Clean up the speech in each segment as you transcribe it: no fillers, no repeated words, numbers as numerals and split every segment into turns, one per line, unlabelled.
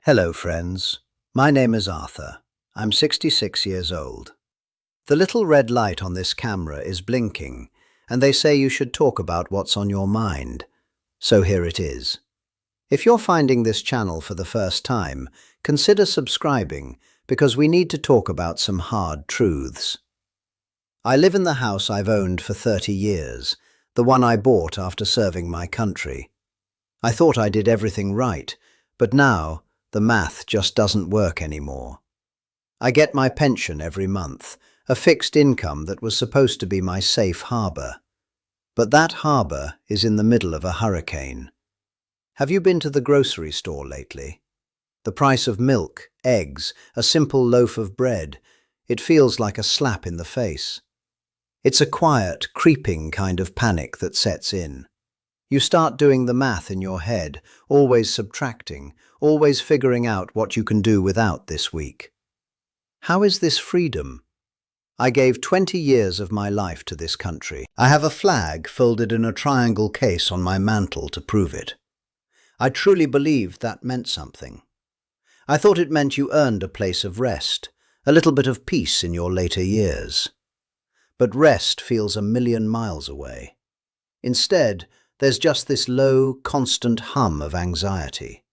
Hello, friends. My name is Arthur. I'm 66 years old. The little red light on this camera is blinking, and they say you should talk about what's on your mind. So here it is. If you're finding this channel for the first time, consider subscribing because we need to talk about some hard truths. I live in the house I've owned for 30 years, the one I bought after serving my country. I thought I did everything right, but now the math just doesn't work anymore. I get my pension every month, a fixed income that was supposed to be my safe harbor. But that harbor is in the middle of a hurricane. Have you been to the grocery store lately? The price of milk, eggs, a simple loaf of bread, it feels like a slap in the face. It's a quiet, creeping kind of panic that sets in. You start doing the math in your head, always subtracting, always figuring out what you can do without this week. How is this freedom? I gave 20 years of my life to this country. I have a flag folded in a triangle case on my mantle to prove it. I truly believed that meant something. I thought it meant you earned a place of rest, a little bit of peace in your later years. But rest feels a million miles away. Instead, there's just this low, constant hum of anxiety.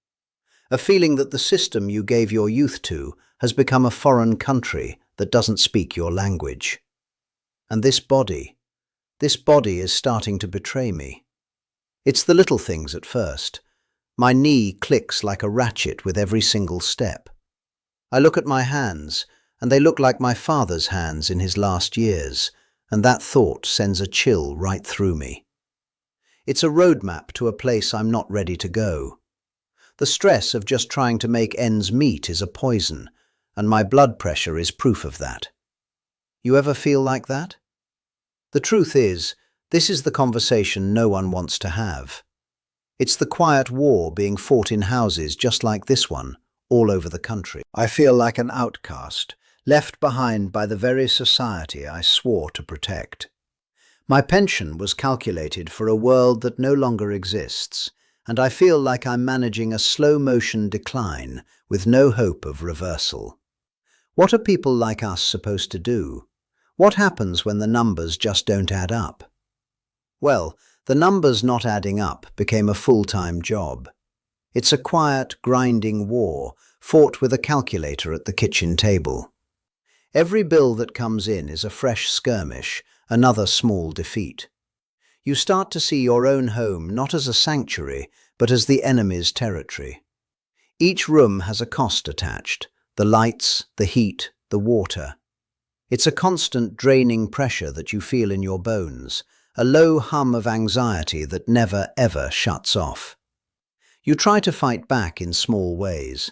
A feeling that the system you gave your youth to has become a foreign country that doesn't speak your language. And this body is starting to betray me. It's the little things at first. My knee clicks like a ratchet with every single step. I look at my hands, and they look like my father's hands in his last years, and that thought sends a chill right through me. It's a roadmap to a place I'm not ready to go. The stress of just trying to make ends meet is a poison, and my blood pressure is proof of that. You ever feel like that? The truth is, this is the conversation no one wants to have. It's the quiet war being fought in houses just like this one, all over the country. I feel like an outcast, left behind by the very society I swore to protect. My pension was calculated for a world that no longer exists, and I feel like I'm managing a slow-motion decline with no hope of reversal. What are people like us supposed to do? What happens when the numbers just don't add up? Well, the numbers not adding up became a full-time job. It's a quiet, grinding war, fought with a calculator at the kitchen table. Every bill that comes in is a fresh skirmish, another small defeat. You start to see your own home not as a sanctuary, but as the enemy's territory. Each room has a cost attached, the lights, the heat, the water. It's a constant draining pressure that you feel in your bones, a low hum of anxiety that never ever shuts off. You try to fight back in small ways.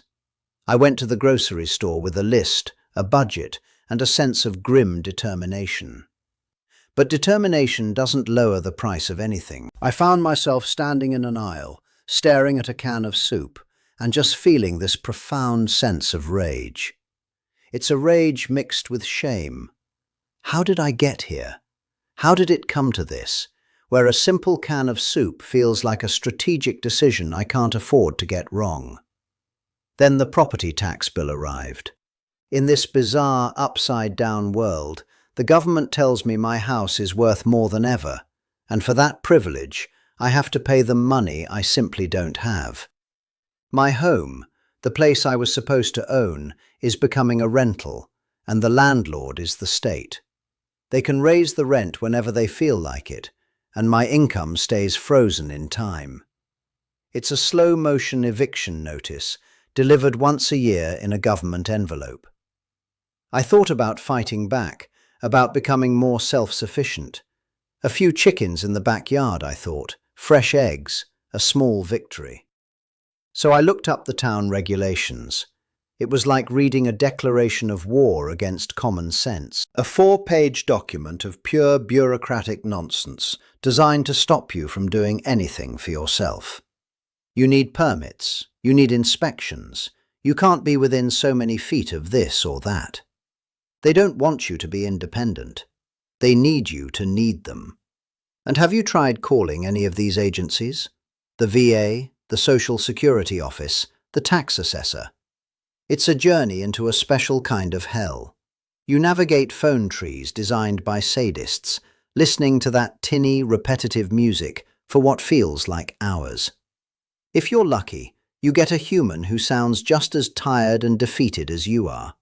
I went to the grocery store with a list, a budget, and a sense of grim determination. But determination doesn't lower the price of anything. I found myself standing in an aisle, staring at a can of soup, and just feeling this profound sense of rage. It's a rage mixed with shame. How did I get here? How did it come to this, where a simple can of soup feels like a strategic decision I can't afford to get wrong? Then the property tax bill arrived. In this bizarre, upside-down world, the government tells me my house is worth more than ever, and for that privilege, I have to pay them money I simply don't have. My home, the place I was supposed to own, is becoming a rental, and the landlord is the state. They can raise the rent whenever they feel like it, and my income stays frozen in time. It's a slow-motion eviction notice, delivered once a year in a government envelope. I thought about fighting back, about becoming more self-sufficient. A few chickens in the backyard, I thought, fresh eggs, a small victory. So I looked up the town regulations. It was like reading a declaration of war against common sense. A 4-page document of pure bureaucratic nonsense designed to stop you from doing anything for yourself. You need permits, you need inspections, you can't be within so many feet of this or that. They don't want you to be independent. They need you to need them. And have you tried calling any of these agencies? The VA, the Social Security Office, the tax assessor. It's a journey into a special kind of hell. You navigate phone trees designed by sadists, listening to that tinny, repetitive music for what feels like hours. If you're lucky, you get a human who sounds just as tired and defeated as you are.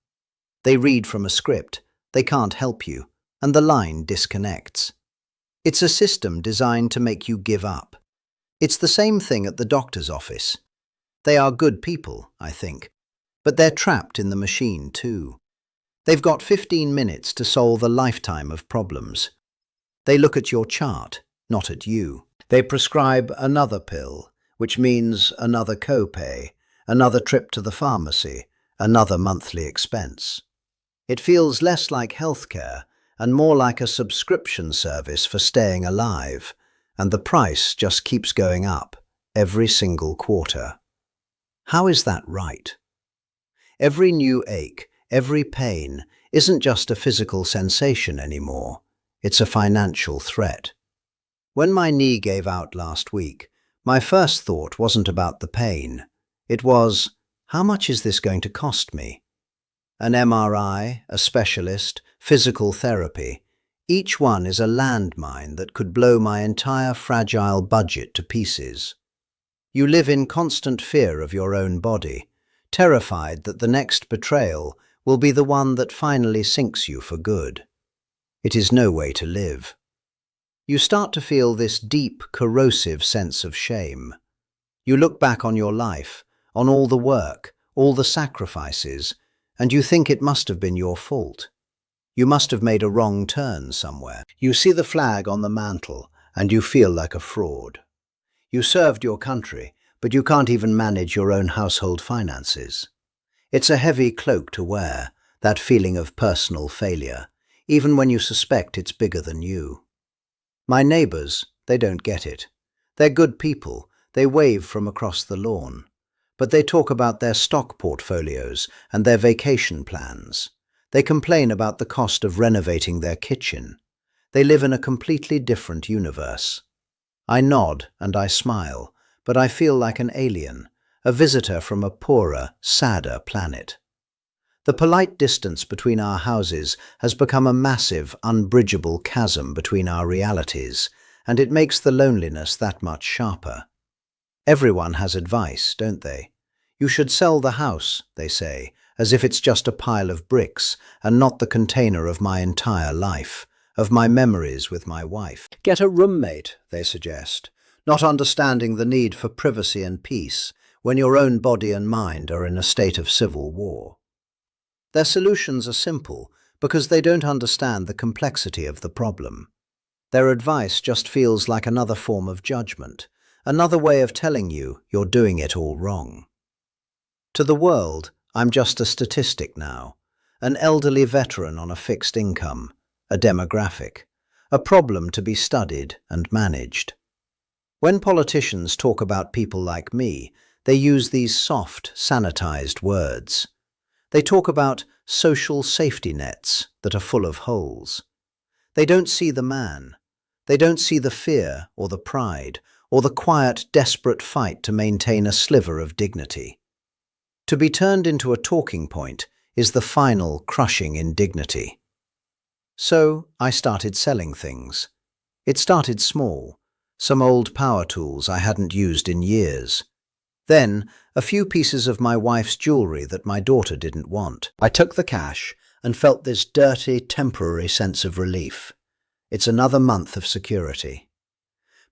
They read from a script, they can't help you, and the line disconnects. It's a system designed to make you give up. It's the same thing at the doctor's office. They are good people, I think, but they're trapped in the machine too. They've got 15 minutes to solve a lifetime of problems. They look at your chart, not at you. They prescribe another pill, which means another copay, another trip to the pharmacy, another monthly expense. It feels less like healthcare and more like a subscription service for staying alive, and the price just keeps going up every single quarter. How is that right? Every new ache, every pain isn't just a physical sensation anymore. It's a financial threat. When my knee gave out last week, my first thought wasn't about the pain. It was, how much is this going to cost me? An MRI, a specialist, physical therapy. Each one is a landmine that could blow my entire fragile budget to pieces. You live in constant fear of your own body, terrified that the next betrayal will be the one that finally sinks you for good. It is no way to live. You start to feel this deep, corrosive sense of shame. You look back on your life, on all the work, all the sacrifices, and you think it must have been your fault. You must have made a wrong turn somewhere. You see the flag on the mantle, and you feel like a fraud. You served your country, but you can't even manage your own household finances. It's a heavy cloak to wear, that feeling of personal failure, even when you suspect it's bigger than you. My neighbors, they don't get it. They're good people, they wave from across the lawn. But they talk about their stock portfolios and their vacation plans. They complain about the cost of renovating their kitchen. They live in a completely different universe. I nod and I smile, but I feel like an alien, a visitor from a poorer, sadder planet. The polite distance between our houses has become a massive, unbridgeable chasm between our realities, and it makes the loneliness that much sharper. Everyone has advice, don't they? You should sell the house, they say, as if it's just a pile of bricks and not the container of my entire life, of my memories with my wife. Get a roommate, they suggest, not understanding the need for privacy and peace when your own body and mind are in a state of civil war. Their solutions are simple because they don't understand the complexity of the problem. Their advice just feels like another form of judgment, another way of telling you you're doing it all wrong. To the world, I'm just a statistic now, an elderly veteran on a fixed income, a demographic, a problem to be studied and managed. When politicians talk about people like me, they use these soft, sanitized words. They talk about social safety nets that are full of holes. They don't see the man. They don't see the fear or the pride or the quiet, desperate fight to maintain a sliver of dignity. To be turned into a talking point is the final, crushing indignity. So I started selling things. It started small, some old power tools I hadn't used in years. Then, a few pieces of my wife's jewelry that my daughter didn't want. I took the cash and felt this dirty, temporary sense of relief. It's another month of security.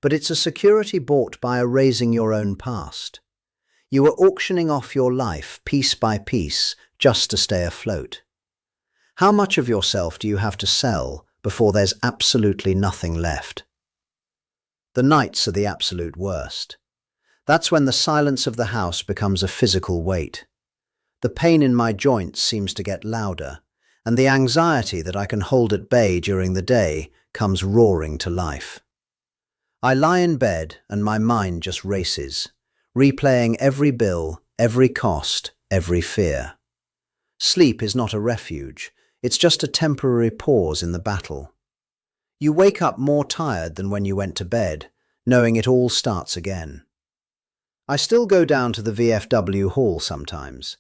But it's a security bought by erasing your own past. You are auctioning off your life piece by piece just to stay afloat. How much of yourself do you have to sell before there's absolutely nothing left? The nights are the absolute worst. That's when the silence of the house becomes a physical weight. The pain in my joints seems to get louder, and the anxiety that I can hold at bay during the day comes roaring to life. I lie in bed and my mind just races, replaying every bill, every cost, every fear. Sleep is not a refuge, it's just a temporary pause in the battle. You wake up more tired than when you went to bed, knowing it all starts again. I still go down to the VFW hall sometimes.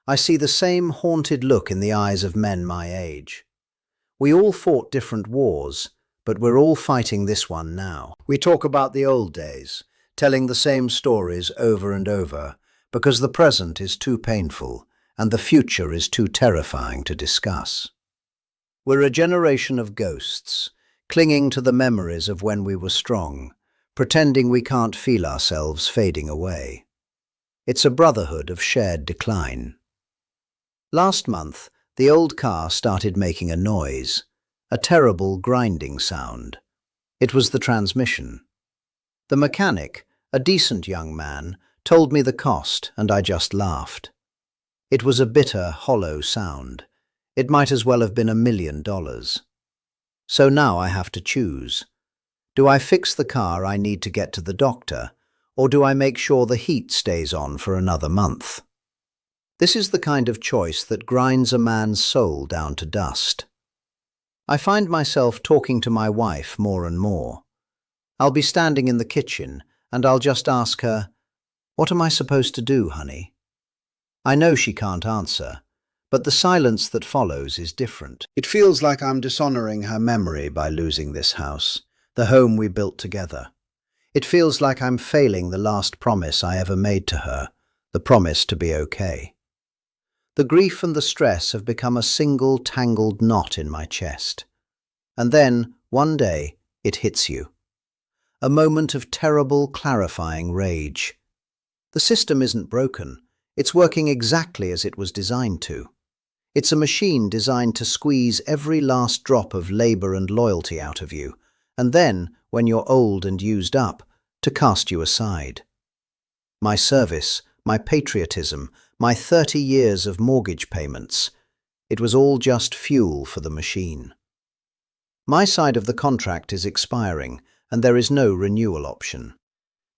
I see the same haunted look in the eyes of men my age. We all fought different wars, but we're all fighting this one now. We talk about the old days, telling the same stories over and over, because the present is too painful and the future is too terrifying to discuss. We're a generation of ghosts, clinging to the memories of when we were strong, pretending we can't feel ourselves fading away. It's a brotherhood of shared decline. Last month, the old car started making a noise, a terrible grinding sound. It was the transmission. The mechanic, a decent young man, told me the cost, and I just laughed. It was a bitter, hollow sound. It might as well have been $1 million. So now I have to choose. Do I fix the car I need to get to the doctor, or do I make sure the heat stays on for another month? This is the kind of choice that grinds a man's soul down to dust. I find myself talking to my wife more and more. I'll be standing in the kitchen, and I'll just ask her, "What am I supposed to do, honey?" I know she can't answer, but the silence that follows is different. It feels like I'm dishonoring her memory by losing this house, the home we built together. It feels like I'm failing the last promise I ever made to her, the promise to be okay. The grief and the stress have become a single tangled knot in my chest. And then, one day, it hits you. A moment of terrible, clarifying rage. The system isn't broken. It's working exactly as it was designed to. It's a machine designed to squeeze every last drop of labor and loyalty out of you, and then, when you're old and used up, to cast you aside. My service, my patriotism, my 30 years of mortgage payments, it was all just fuel for the machine. My side of the contract is expiring, and there is no renewal option.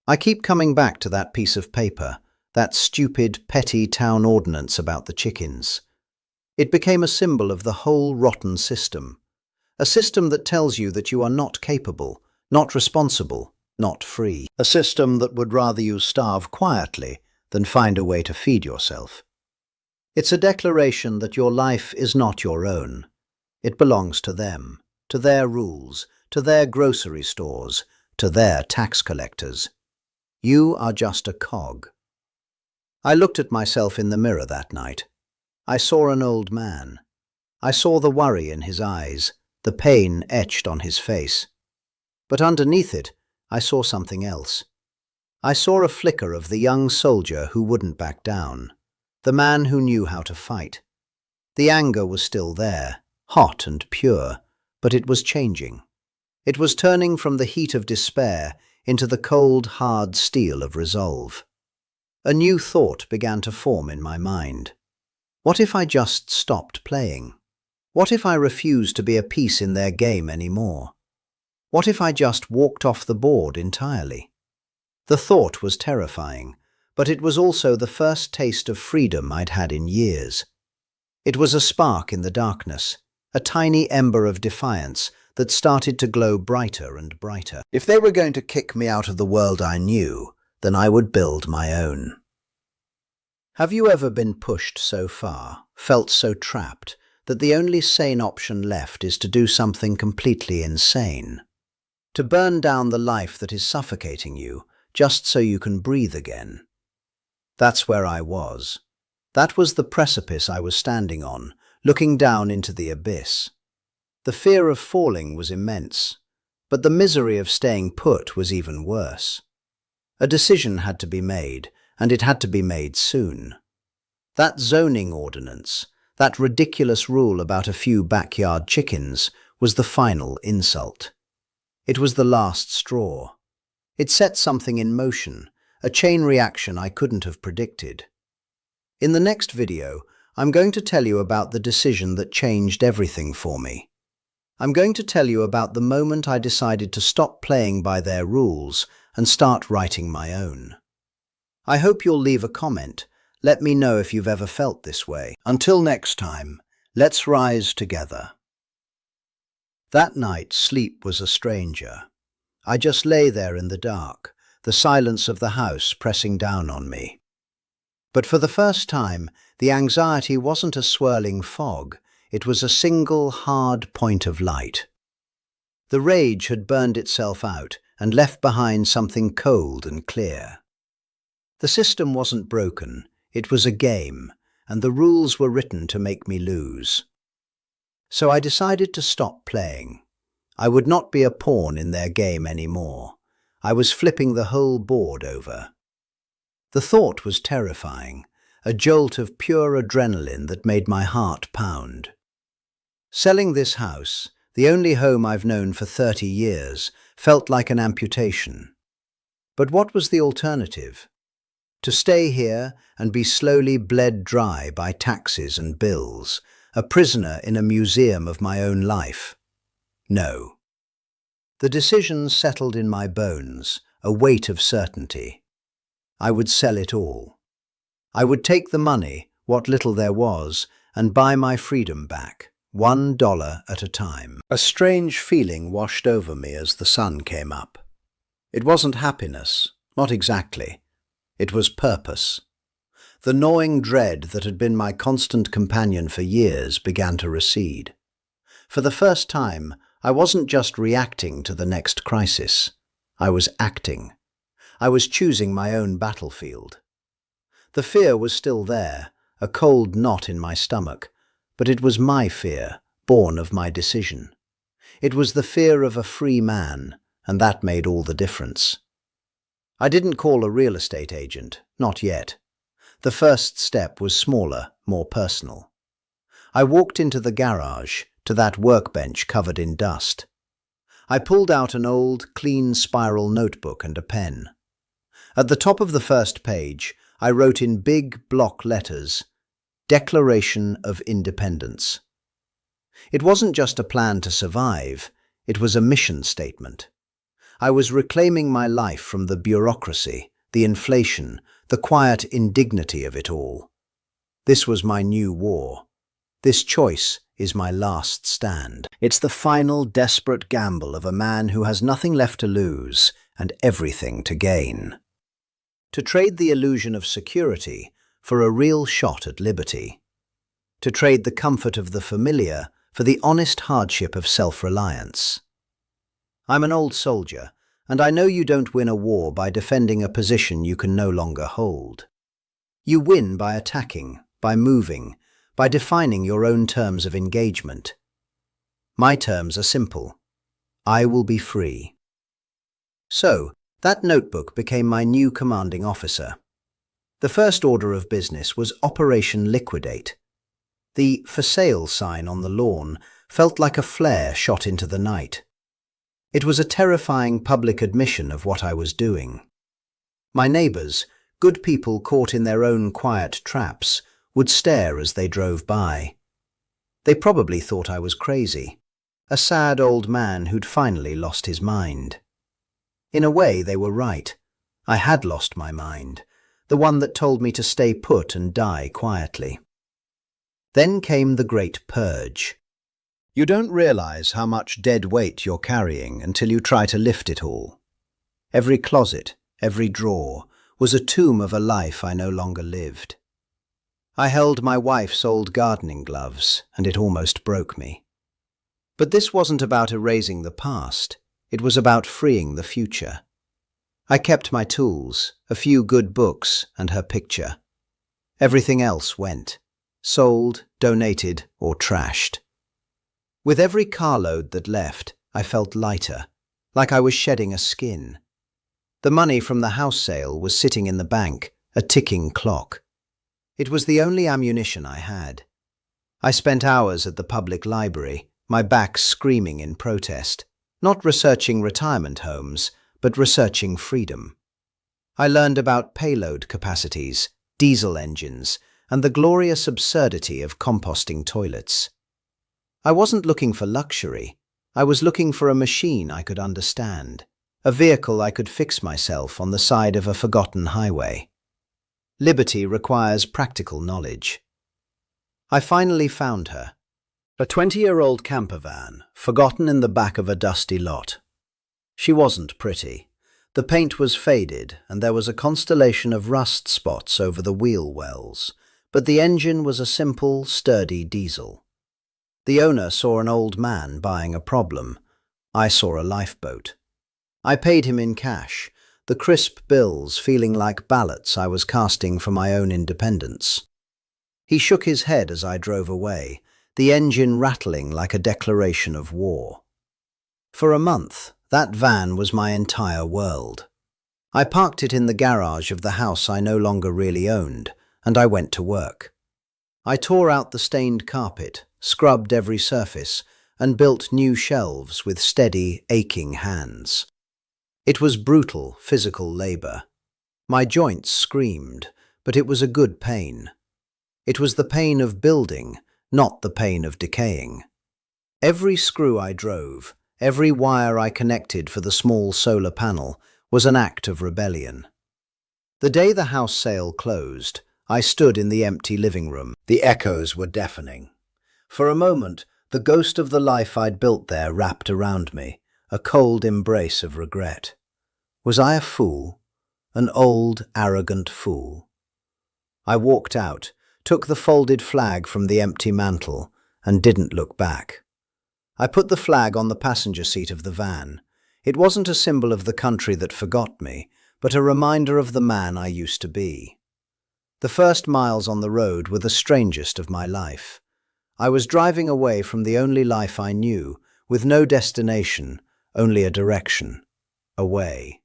I keep coming back to that piece of paper, that stupid, petty town ordinance about the chickens. It became a symbol of the whole rotten system. A system that tells you that you are not capable, not responsible, not free. A system that would rather you starve quietly than find a way to feed yourself. It's a declaration that your life is not your own. It belongs to them, to their rules, to their grocery stores, to their tax collectors. You are just a cog. I looked at myself in the mirror that night. I saw an old man. I saw the worry in his eyes, the pain etched on his face. But underneath it, I saw something else. I saw a flicker of the young soldier who wouldn't back down, the man who knew how to fight. The anger was still there, hot and pure, but it was changing. It was turning from the heat of despair into the cold, hard steel of resolve. A new thought began to form in my mind. What if I just stopped playing? What if I refused to be a piece in their game anymore? What if I just walked off the board entirely? The thought was terrifying, but it was also the first taste of freedom I'd had in years. It was a spark in the darkness, a tiny ember of defiance that started to glow brighter and brighter. If they were going to kick me out of the world I knew, then I would build my own. Have you ever been pushed so far, felt so trapped, that the only sane option left is to do something completely insane? To burn down the life that is suffocating you, just so you can breathe again? That's where I was. That was the precipice I was standing on, looking down into the abyss. The fear of falling was immense, but the misery of staying put was even worse. A decision had to be made, and it had to be made soon. That zoning ordinance, that ridiculous rule about a few backyard chickens, was the final insult. It was the last straw. It set something in motion, a chain reaction I couldn't have predicted. In the next video, I'm going to tell you about the decision that changed everything for me. I'm going to tell you about the moment I decided to stop playing by their rules and start writing my own. I hope you'll leave a comment. Let me know if you've ever felt this way. Until next time, let's rise together. That night, sleep was a stranger. I just lay there in the dark, the silence of the house pressing down on me. But for the first time, the anxiety wasn't a swirling fog, it was a single, hard point of light. The rage had burned itself out and left behind something cold and clear. The system wasn't broken, it was a game, and the rules were written to make me lose. So I decided to stop playing. I would not be a pawn in their game anymore. I was flipping the whole board over. The thought was terrifying, a jolt of pure adrenaline that made my heart pound. Selling this house, the only home I've known for 30 years, felt like an amputation. But what was the alternative? To stay here and be slowly bled dry by taxes and bills, a prisoner in a museum of my own life? No. The decision settled in my bones, a weight of certainty. I would sell it all. I would take the money, what little there was, and buy my freedom back, $1 at a time. A strange feeling washed over me as the sun came up. It wasn't happiness, not exactly. It was purpose. The gnawing dread that had been my constant companion for years began to recede. For the first time, I wasn't just reacting to the next crisis. I was acting. I was choosing my own battlefield. The fear was still there, a cold knot in my stomach, but it was my fear, born of my decision. It was the fear of a free man, and that made all the difference. I didn't call a real estate agent, not yet. The first step was smaller, more personal. I walked into the garage, to that workbench covered in dust. I pulled out an old, clean spiral notebook and a pen. At the top of the first page, I wrote in big block letters, Declaration of Independence. It wasn't just a plan to survive, it was a mission statement. I was reclaiming my life from the bureaucracy, the inflation, the quiet indignity of it all. This was my new war. This choice is my last stand. It's the final desperate gamble of a man who has nothing left to lose and everything to gain. To trade the illusion of security for a real shot at liberty. To trade the comfort of the familiar for the honest hardship of self-reliance. I'm an old soldier, and I know you don't win a war by defending a position you can no longer hold. You win by attacking, by moving, by defining your own terms of engagement. My terms are simple. I will be free. So, that notebook became my new commanding officer. The first order of business was Operation Liquidate. The "For Sale" sign on the lawn felt like a flare shot into the night. It was a terrifying public admission of what I was doing. My neighbors, good people caught in their own quiet traps, would stare as they drove by. They probably thought I was crazy, a sad old man who'd finally lost his mind. In a way, they were right. I had lost my mind, the one that told me to stay put and die quietly. Then came the Great Purge. You don't realize how much dead weight you're carrying until you try to lift it all. Every closet, every drawer, was a tomb of a life I no longer lived. I held my wife's old gardening gloves, and it almost broke me. But this wasn't about erasing the past. It was about freeing the future. I kept my tools, a few good books, and her picture. Everything else went. Sold, donated, or trashed. With every carload that left, I felt lighter, like I was shedding a skin. The money from the house sale was sitting in the bank, a ticking clock. It was the only ammunition I had. I spent hours at the public library, my back screaming in protest, not researching retirement homes, but researching freedom. I learned about payload capacities, diesel engines, and the glorious absurdity of composting toilets. I wasn't looking for luxury. I was looking for a machine I could understand, a vehicle I could fix myself on the side of a forgotten highway. Liberty requires practical knowledge. I finally found her. A 20-year-old camper van, forgotten in the back of a dusty lot. She wasn't pretty. The paint was faded, and there was a constellation of rust spots over the wheel wells, but the engine was a simple, sturdy diesel. The owner saw an old man buying a problem. I saw a lifeboat. I paid him in cash, the crisp bills feeling like ballots I was casting for my own independence. He shook his head as I drove away, the engine rattling like a declaration of war. For a month, that van was my entire world. I parked it in the garage of the house I no longer really owned, and I went to work. I tore out the stained carpet, scrubbed every surface, and built new shelves with steady, aching hands. It was brutal, physical labor. My joints screamed, but it was a good pain. It was the pain of building, not the pain of decaying. Every screw I drove, every wire I connected for the small solar panel, was an act of rebellion. The day the house sale closed, I stood in the empty living room. The echoes were deafening. For a moment, the ghost of the life I'd built there wrapped around me, a cold embrace of regret. Was I a fool? An old, arrogant fool? I walked out, took the folded flag from the empty mantel, and didn't look back. I put the flag on the passenger seat of the van. It wasn't a symbol of the country that forgot me, but a reminder of the man I used to be. The first miles on the road were the strangest of my life. I was driving away from the only life I knew, with no destination, only a direction. Away.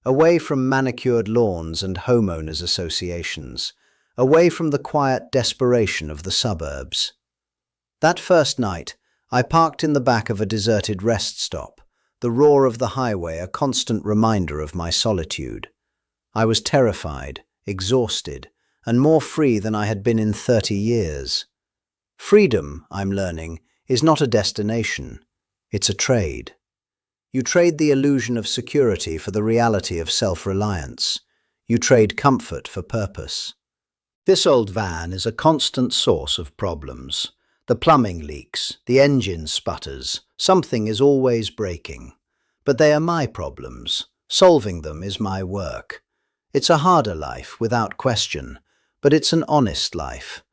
Away from manicured lawns and homeowners associations. Away from the quiet desperation of the suburbs. That first night, I parked in the back of a deserted rest stop, the roar of the highway a constant reminder of my solitude. I was terrified, exhausted, and more free than I had been in 30 years. Freedom, I'm learning, is not a destination. It's a trade. You trade the illusion of security for the reality of self-reliance. You trade comfort for purpose. This old van is a constant source of problems. The plumbing leaks, the engine sputters, something is always breaking. But they are my problems. Solving them is my work. It's a harder life, without question, but it's an honest life.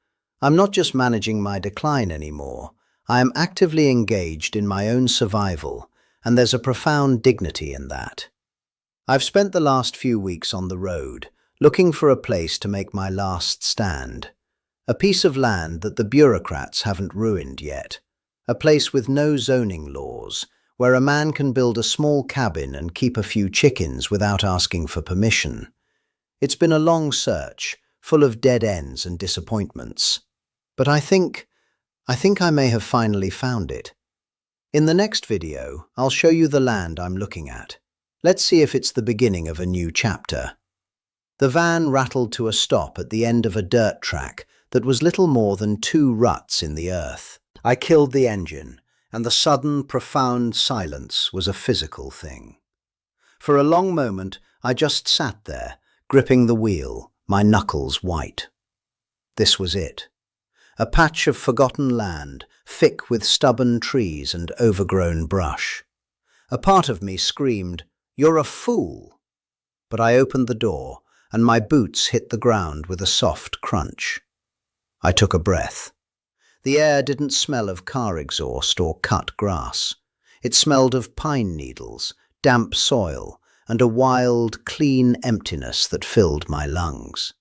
I'm not just managing my decline anymore. I am actively engaged in my own survival, and there's a profound dignity in that. I've spent the last few weeks on the road, looking for a place to make my last stand. A piece of land that the bureaucrats haven't ruined yet. A place with no zoning laws, where a man can build a small cabin and keep a few chickens without asking for permission. It's been a long search, full of dead ends and disappointments. But I think I may have finally found it. In the next video, I'll show you the land I'm looking at. Let's see if it's the beginning of a new chapter. The van rattled to a stop at the end of a dirt track that was little more than 2 ruts in the earth. I killed the engine, and the sudden, profound silence was a physical thing. For a long moment, I just sat there, gripping the wheel, my knuckles white. This was it. A patch of forgotten land, thick with stubborn trees and overgrown brush. A part of me screamed, "You're a fool!" But I opened the door, and my boots hit the ground with a soft crunch. I took a breath. The air didn't smell of car exhaust or cut grass. It smelled of pine needles, damp soil, and a wild, clean emptiness that filled my lungs.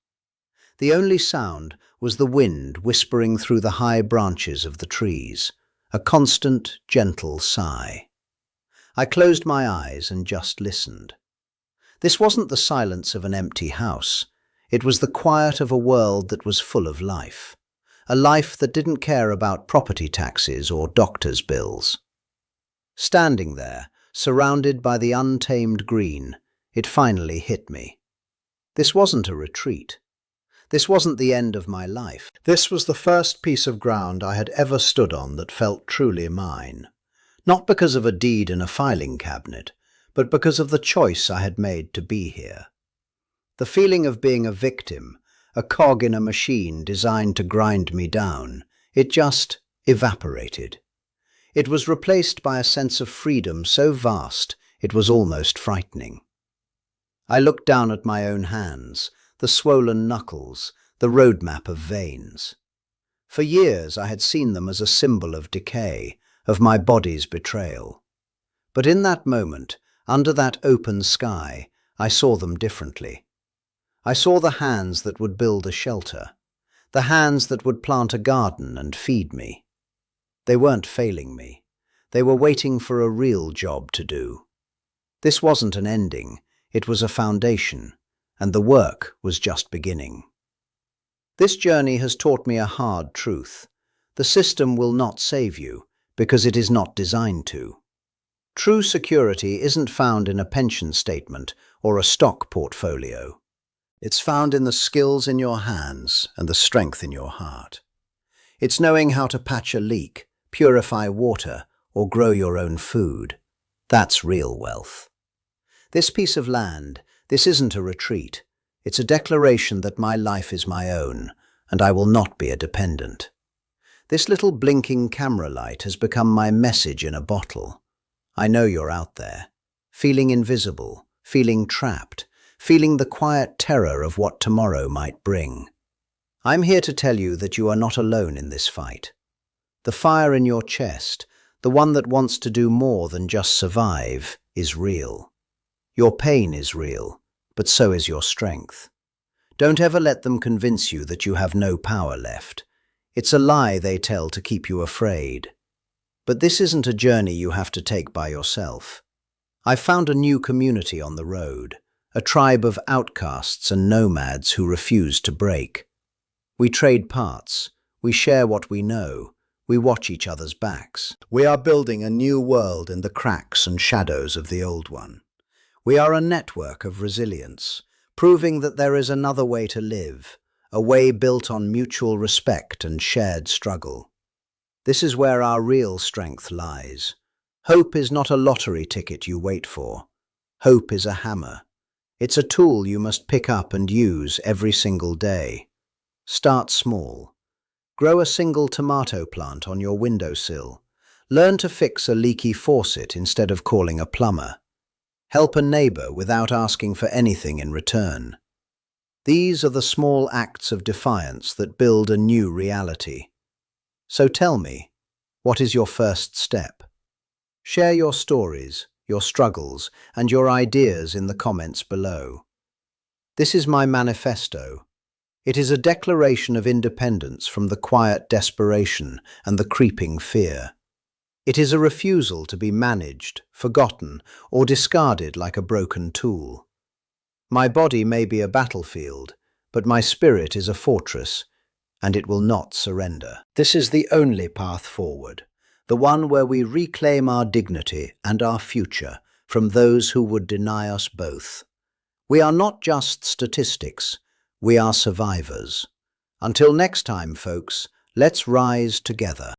The only sound was the wind whispering through the high branches of the trees, a constant, gentle sigh. I closed my eyes and just listened. This wasn't the silence of an empty house. It was the quiet of a world that was full of life. A life that didn't care about property taxes or doctor's bills. Standing there, surrounded by the untamed green, it finally hit me. This wasn't a retreat. This wasn't the end of my life. This was the first piece of ground I had ever stood on that felt truly mine. Not because of a deed in a filing cabinet, but because of the choice I had made to be here. The feeling of being a victim, a cog in a machine designed to grind me down, it just evaporated. It was replaced by a sense of freedom so vast it was almost frightening. I looked down at my own hands, the swollen knuckles, the roadmap of veins. For years I had seen them as a symbol of decay, of my body's betrayal. But in that moment, under that open sky, I saw them differently. I saw the hands that would build a shelter, the hands that would plant a garden and feed me. They weren't failing me. They were waiting for a real job to do. This wasn't an ending, it was a foundation, and the work was just beginning. This journey has taught me a hard truth. The system will not save you, because it is not designed to. True security isn't found in a pension statement or a stock portfolio. It's found in the skills in your hands and the strength in your heart. It's knowing how to patch a leak, purify water, or grow your own food. That's real wealth. This piece of land, this isn't a retreat. It's a declaration that my life is my own, and I will not be a dependent. This little blinking camera light has become my message in a bottle. I know you're out there, feeling invisible, feeling trapped, feeling the quiet terror of what tomorrow might bring. I'm here to tell you that you are not alone in this fight. The fire in your chest, the one that wants to do more than just survive, is real. Your pain is real, but so is your strength. Don't ever let them convince you that you have no power left. It's a lie they tell to keep you afraid. But this isn't a journey you have to take by yourself. I've found a new community on the road, a tribe of outcasts and nomads who refuse to break. We trade parts, we share what we know, we watch each other's backs. We are building a new world in the cracks and shadows of the old one. We are a network of resilience, proving that there is another way to live, a way built on mutual respect and shared struggle. This is where our real strength lies. Hope is not a lottery ticket you wait for. Hope is a hammer. It's a tool you must pick up and use every single day. Start small. Grow a single tomato plant on your windowsill. Learn to fix a leaky faucet instead of calling a plumber. Help a neighbor without asking for anything in return. These are the small acts of defiance that build a new reality. So tell me, what is your first step? Share your stories, your struggles, and your ideas in the comments below. This is my manifesto. It is a declaration of independence from the quiet desperation and the creeping fear. It is a refusal to be managed, forgotten, or discarded like a broken tool. My body may be a battlefield, but my spirit is a fortress, and it will not surrender. This is the only path forward, the one where we reclaim our dignity and our future from those who would deny us both. We are not just statistics, we are survivors. Until next time, folks, let's rise together.